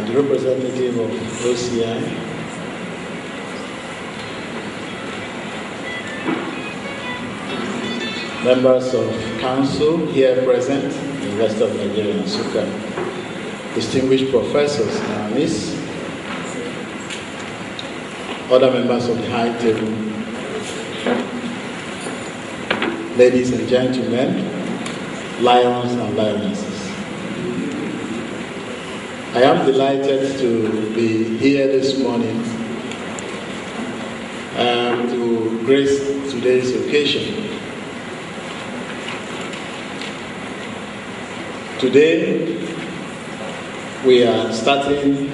The representative of OCI, members of council here present, the University of Nigeria, Nsukka, distinguished professors and Miss, other members of the high table, ladies and gentlemen, lions and lionesses. I am delighted to be here this morning to grace today's occasion. Today, we are starting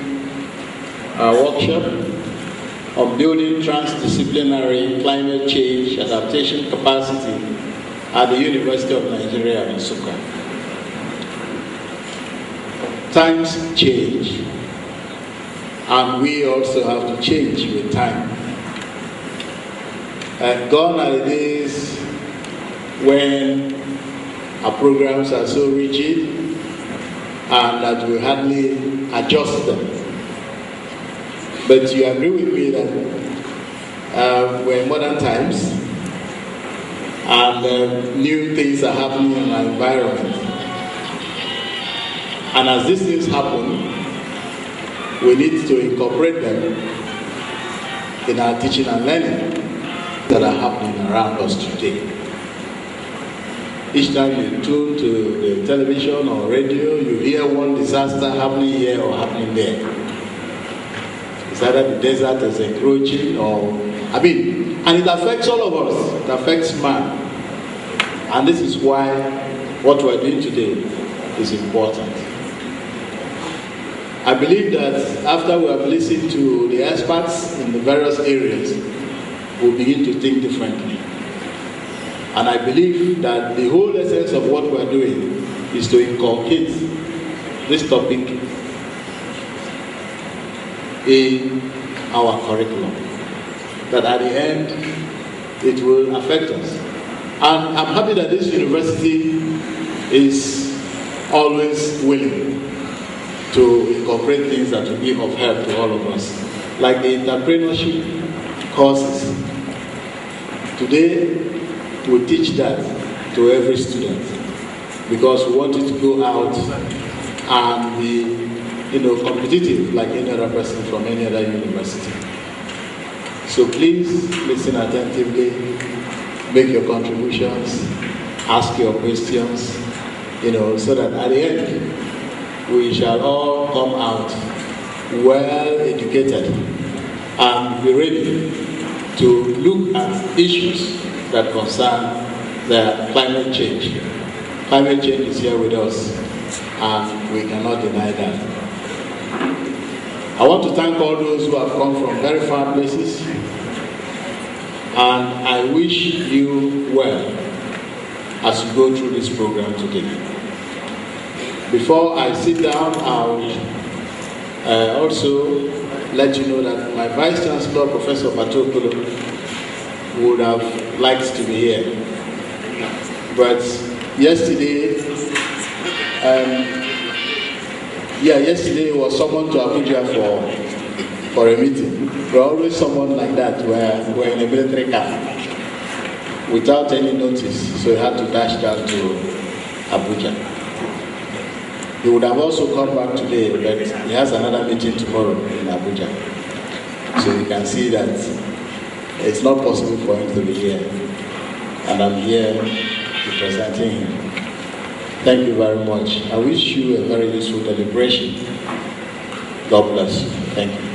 our workshop on building transdisciplinary climate change adaptation capacity at the University of Nigeria, Nsukka. Times change, and we also have to change with time. Gone are the days when our programs are so rigid and that we hardly adjust them. But you agree with me that we're in modern times and new things are happening in our environment. And as these things happen, we need to incorporate them in our teaching and learning that are happening around us today. Each time you tune to the television or radio, you hear one disaster happening here or happening there. It's either the desert is encroaching and it affects all of us. It affects man. And this is why what we're doing today is important. I believe that after we have listened to the experts in the various areas, we'll begin to think differently. And I believe that the whole essence of what we're doing is to inculcate this topic in our curriculum. That at the end, it will affect us. And I'm happy that this university is always willing to incorporate things that will be of help to all of us, like the entrepreneurship courses. Today, we teach that to every student because we want it to go out and be, competitive like any other person from any other university. So please listen attentively, make your contributions, ask your questions, so that at the end, we shall all come out well educated and be ready to look at issues that concern the climate change. Climate change is here with us, and we cannot deny that. I want to thank all those who have come from very far places, and I wish you well as you go through this program today. Before I sit down, I'll also let you know that my Vice Chancellor, Professor Batokolo, would have liked to be here. But yesterday, yesterday was summoned to Abuja for a meeting. We're always someone like that, where we're in a military camp without any notice, so he had to dash down to Abuja. He would have also come back today, but he has another meeting tomorrow in Abuja. So you can see that it's not possible for him to be here. And I'm here representing him. Thank you very much. I wish you a very useful deliberation. God bless you. Thank you.